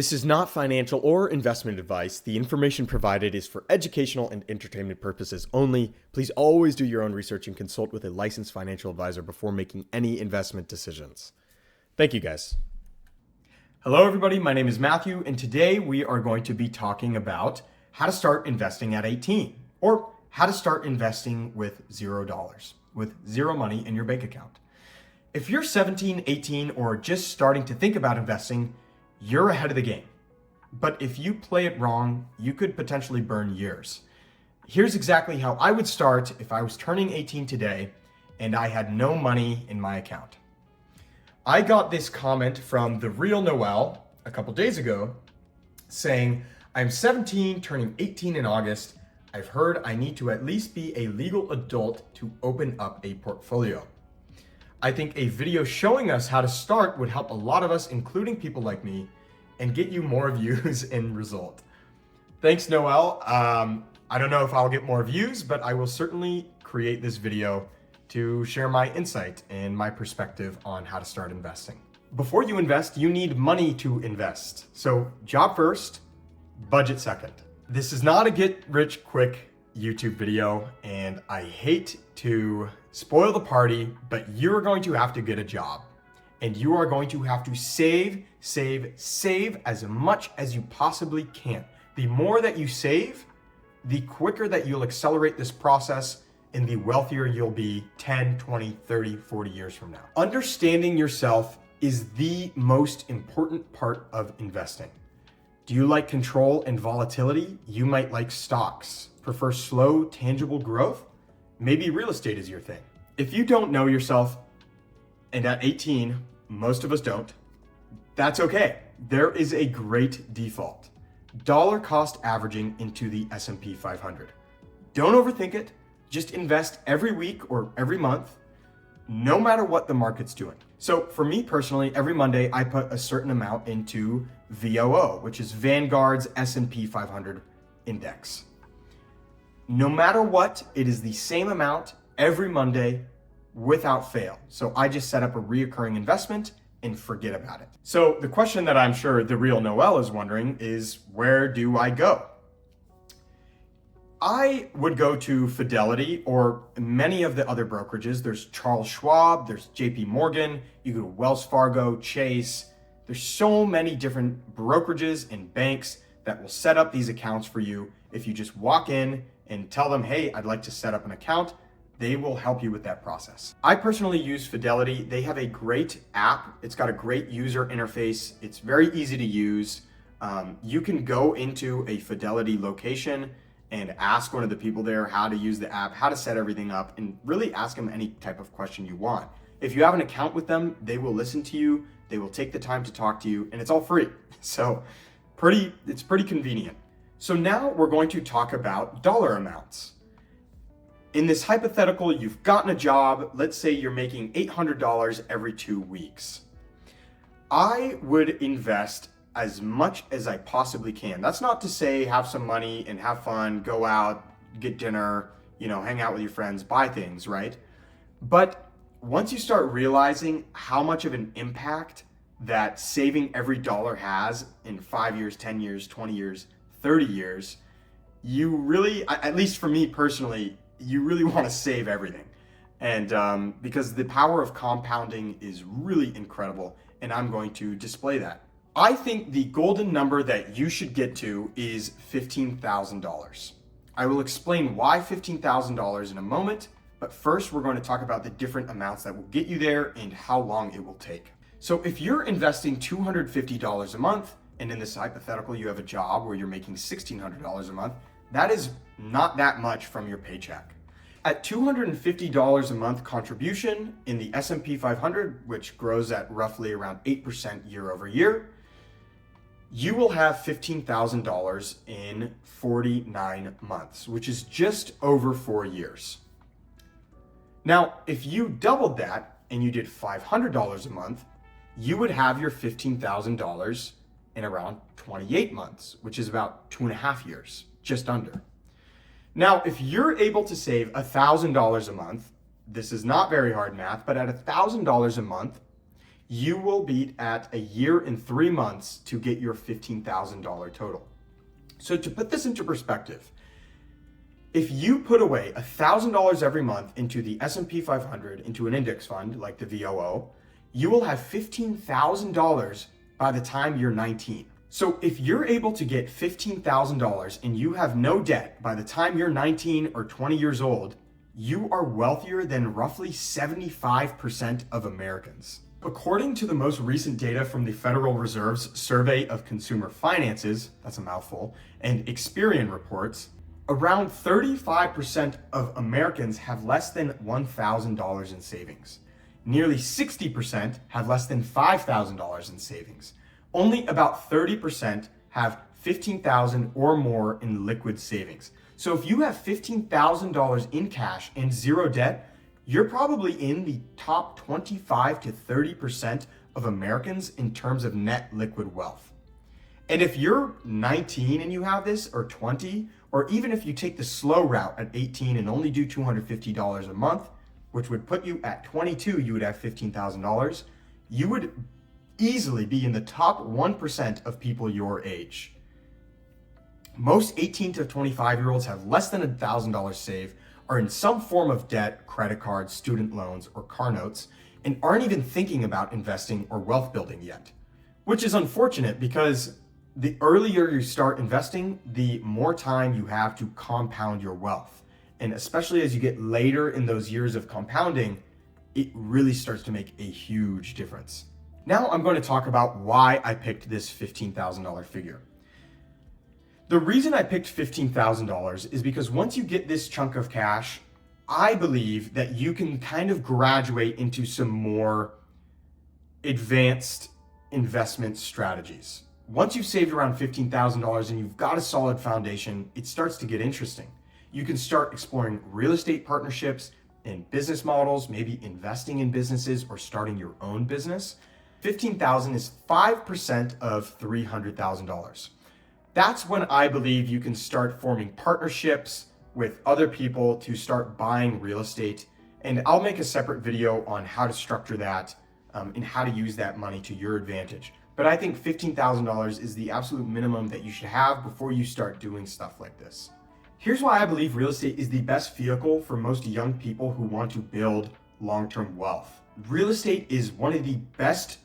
This is not financial or investment advice. The information provided is for educational and entertainment purposes only. Please always do your own research and consult with a licensed financial advisor before making any investment decisions. Thank you, guys. Hello, everybody. My name is Matthew, and today we are going to be talking about how to start investing at 18, or how to start investing with $0, with zero money in your bank account. If you're 17, 18, or just starting to think about investing, you're ahead of the game. But if you play it wrong, you could potentially burn years. Here's exactly how I would start if I was turning 18 today and I had no money in my account. I got this comment from the real Noel a couple days ago saying, I'm 17, turning 18 in August. I've heard I need to at least be a legal adult to open up a portfolio. I think a video showing us how to start would help a lot of us, including people like me, and get you more views and result. Thanks, Noel. I don't know if I'll get more views, but I will certainly create this video to share my insight and my perspective on how to start investing. Before you invest, you need money to invest. So job first, budget second. This is not a get rich quick YouTube video, and I hate to spoil the party, but you're going to have to get a job, and you are going to have to save as much as you possibly can. The more that you save, the quicker that you'll accelerate this process and the wealthier you'll be 10, 20, 30, 40 years from now. Understanding yourself is the most important part of investing. Do you like control and volatility? You might like stocks. Prefer slow, tangible growth? Maybe real estate is your thing. If you don't know yourself, and at 18, most of us don't, that's okay. There is a great default. Dollar cost averaging into the S&P 500. Don't overthink it. Just invest every week or every month, no matter what the market's doing. So for me personally, every Monday I put a certain amount into VOO, which is Vanguard's S&P 500 index. No matter what, it is the same amount every Monday without fail. So I just set up a reoccurring investment and forget about it. So the question that I'm sure the real Noel is wondering is, where do I go? I would go to Fidelity or many of the other brokerages. There's Charles Schwab, there's JP Morgan, you go to Wells Fargo, Chase. There's so many different brokerages and banks that will set up these accounts for you. If you just walk in and tell them, hey, I'd like to set up an account, they will help you with that process. I personally use Fidelity. They have a great app. It's got a great user interface. It's very easy to use. You can go into a Fidelity location and ask one of the people there how to use the app, how to set everything up, and really ask them any type of question you want. If you have an account with them, they will listen to you, they will take the time to talk to you, and it's all free. So it's pretty convenient. So now we're going to talk about dollar amounts. In this hypothetical, you've gotten a job. Let's say you're making $800 every 2 weeks. I would invest as much as I possibly can. That's not to say have some money and have fun, go out, get dinner, hang out with your friends, buy things, right? But once you start realizing how much of an impact that saving every dollar has in 5 years, 10 years, 20 years, 30 years, you really, at least for me personally, you really want to save everything. And because the power of compounding is really incredible, and I'm going to display that. I think the golden number that you should get to is $15,000. I will explain why $15,000 in a moment, but first we're going to talk about the different amounts that will get you there and how long it will take. So if you're investing $250 a month, and in this hypothetical you have a job where you're making $1,600 a month, that is not that much from your paycheck. At $250 a month contribution in the S&P 500, which grows at roughly around 8% year over year, you will have $15,000 in 49 months, which is just over 4 years. Now, if you doubled that and you did $500 a month, you would have your $15,000 in around 28 months, which is about 2.5 years, just under. Now, if you're able to save $1,000 a month, this is not very hard math, but at $1,000 a month, you will be at a year and 3 months to get your $15,000 total. So to put this into perspective, if you put away $1,000 every month into the S&P 500, into an index fund like the VOO, you will have $15,000 by the time you're 19. So if you're able to get $15,000 and you have no debt by the time you're 19 or 20 years old, you are wealthier than roughly 75% of Americans. According to the most recent data from the Federal Reserve's Survey of Consumer Finances, that's a mouthful, and Experian reports, around 35% of Americans have less than $1,000 in savings. Nearly 60% have less than $5,000 in savings. Only about 30% have $15,000 or more in liquid savings. So if you have $15,000 in cash and zero debt, you're probably in the top 25 to 30% of Americans in terms of net liquid wealth. And if you're 19 and you have this, or 20, or even if you take the slow route at 18 and only do $250 a month, which would put you at 22, you would have $15,000, you would easily be in the top 1% of people your age. Most 18 to 25-year-olds have less than $1,000 saved, are in some form of debt, credit cards, student loans, or car notes, and aren't even thinking about investing or wealth building yet. Which is unfortunate because the earlier you start investing, the more time you have to compound your wealth. And especially as you get later in those years of compounding, it really starts to make a huge difference. Now I'm going to talk about why I picked this $15,000 figure. The reason I picked $15,000 is because once you get this chunk of cash, I believe that you can kind of graduate into some more advanced investment strategies. Once you've saved around $15,000 and you've got a solid foundation, it starts to get interesting. You can start exploring real estate partnerships and business models, maybe investing in businesses or starting your own business. $15,000 is 5% of $300,000. That's when I believe you can start forming partnerships with other people to start buying real estate. And I'll make a separate video on how to structure that and how to use that money to your advantage. But I think $15,000 is the absolute minimum that you should have before you start doing stuff like this. Here's why I believe real estate is the best vehicle for most young people who want to build long-term wealth. Real estate is one of the best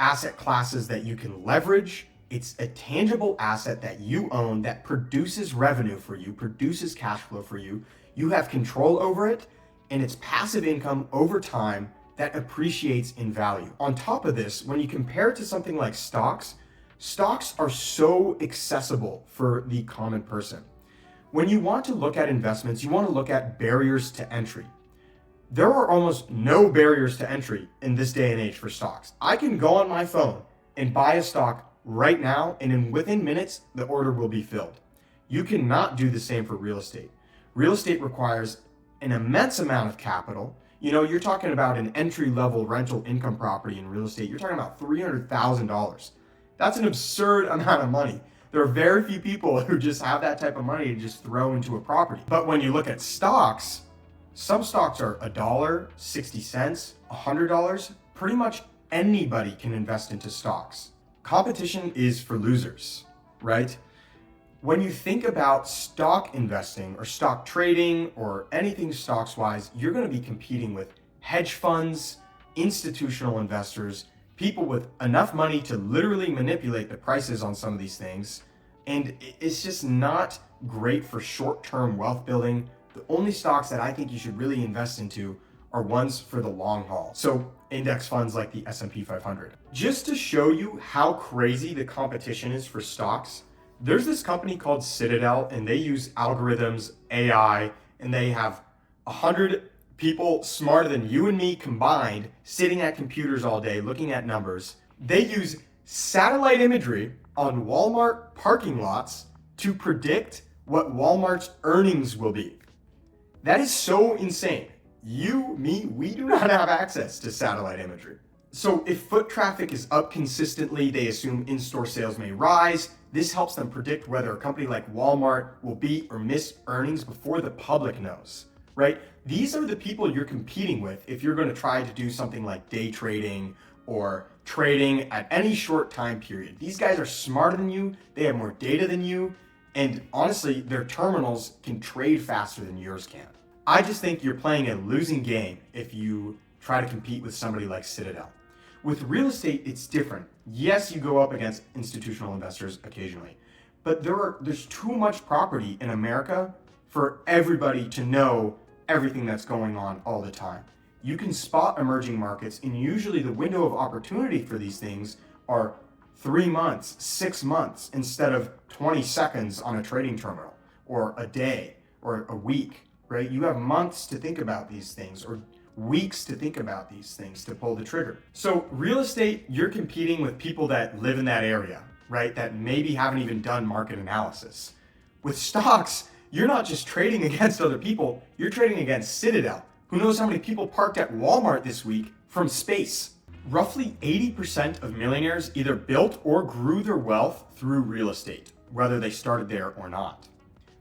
asset classes that you can leverage. It's a tangible asset that you own that produces revenue for you, produces cash flow for you. You have control over it, and it's passive income over time that appreciates in value. On top of this, when you compare it to something like stocks are so accessible for the common person. When you want to look at investments, you want to look at barriers to entry. There are almost no barriers to entry in this day and age for stocks. I can go on my phone and buy a stock right now, and within minutes, the order will be filled. You cannot do the same for real estate. Real estate requires an immense amount of capital. You know, you're talking about an entry-level rental income property in real estate. You're talking about $300,000. That's an absurd amount of money. There are very few people who just have that type of money to just throw into a property. But when you look at stocks, some stocks are $1, 60 cents, $100. Pretty much anybody can invest into stocks. Competition is for losers, right? When you think about stock investing or stock trading or anything stocks-wise, you're going to be competing with hedge funds, institutional investors, people with enough money to literally manipulate the prices on some of these things. And it's just not great for short-term wealth building. The only stocks that I think you should really invest into are ones for the long haul. So index funds like the S&P 500. Just to show you how crazy the competition is for stocks, there's this company called Citadel, and they use algorithms, AI, and they have 100 people smarter than you and me combined sitting at computers all day looking at numbers. They use satellite imagery on Walmart parking lots to predict what Walmart's earnings will be. That is so insane. You, me, we do not have access to satellite imagery. So if foot traffic is up consistently, they assume in-store sales may rise. This helps them predict whether a company like Walmart will beat or miss earnings before the public knows, right? These are the people you're competing with if you're going to try to do something like day trading or trading at any short time period. These guys are smarter than you, they have more data than you, and honestly, their terminals can trade faster than yours can. I just think you're playing a losing game if you try to compete with somebody like Citadel. With real estate, it's different. Yes, you go up against institutional investors occasionally, but there's too much property in America for everybody to know everything that's going on all the time. You can spot emerging markets, and usually the window of opportunity for these things are 3 months, 6 months, instead of 20 seconds on a trading terminal, or a day, or a week, right? You have months to think about these things, or weeks to think about these things to pull the trigger. So real estate, you're competing with people that live in that area, right? That maybe haven't even done market analysis. With stocks, you're not just trading against other people, you're trading against Citadel. Who knows how many people parked at Walmart this week from space? Roughly 80% of millionaires either built or grew their wealth through real estate, whether they started there or not.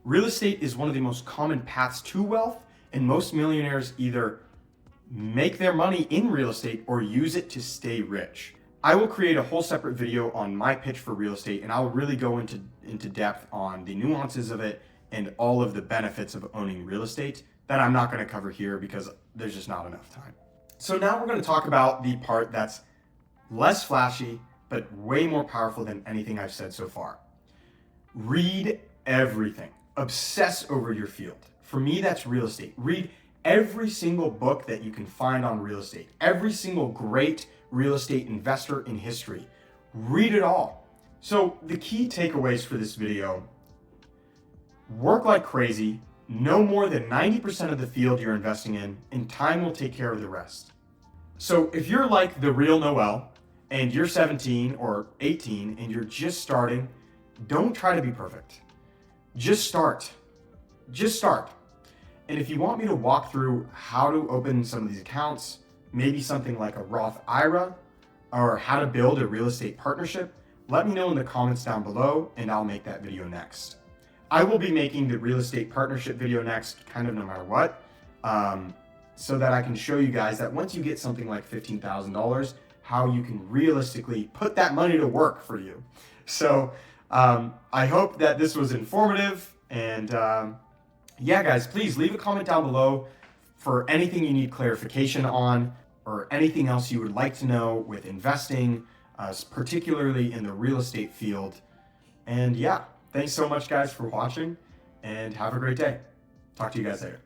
Real estate is one of the most common paths to wealth, and most millionaires either make their money in real estate or use it to stay rich. I will create a whole separate video on my pitch for real estate, and I'll really go into depth on the nuances of it and all of the benefits of owning real estate that I'm not going to cover here because there's just not enough time. So now we're going to talk about the part that's less flashy, but way more powerful than anything I've said so far. Read everything. Obsess over your field. For me, that's real estate. Read every single book that you can find on real estate, every single great real estate investor in history. Read it all. So the key takeaways for this video: work like crazy, know more than 90% of the field you're investing in, and time will take care of the rest. So if you're like the real Noel and you're 17 or 18 and you're just starting, don't try to be perfect. Just start. Just start. And if you want me to walk through how to open some of these accounts, maybe something like a Roth IRA, or how to build a real estate partnership, let me know in the comments down below and I'll make that video next. I will be making the real estate partnership video next, kind of no matter what, so that I can show you guys that once you get something like $15,000, how you can realistically put that money to work for you. So I hope that this was informative, and yeah, guys, please leave a comment down below for anything you need clarification on or anything else you would like to know with investing, particularly in the real estate field. And yeah, thanks so much, guys, for watching, and have a great day. Talk to you guys later.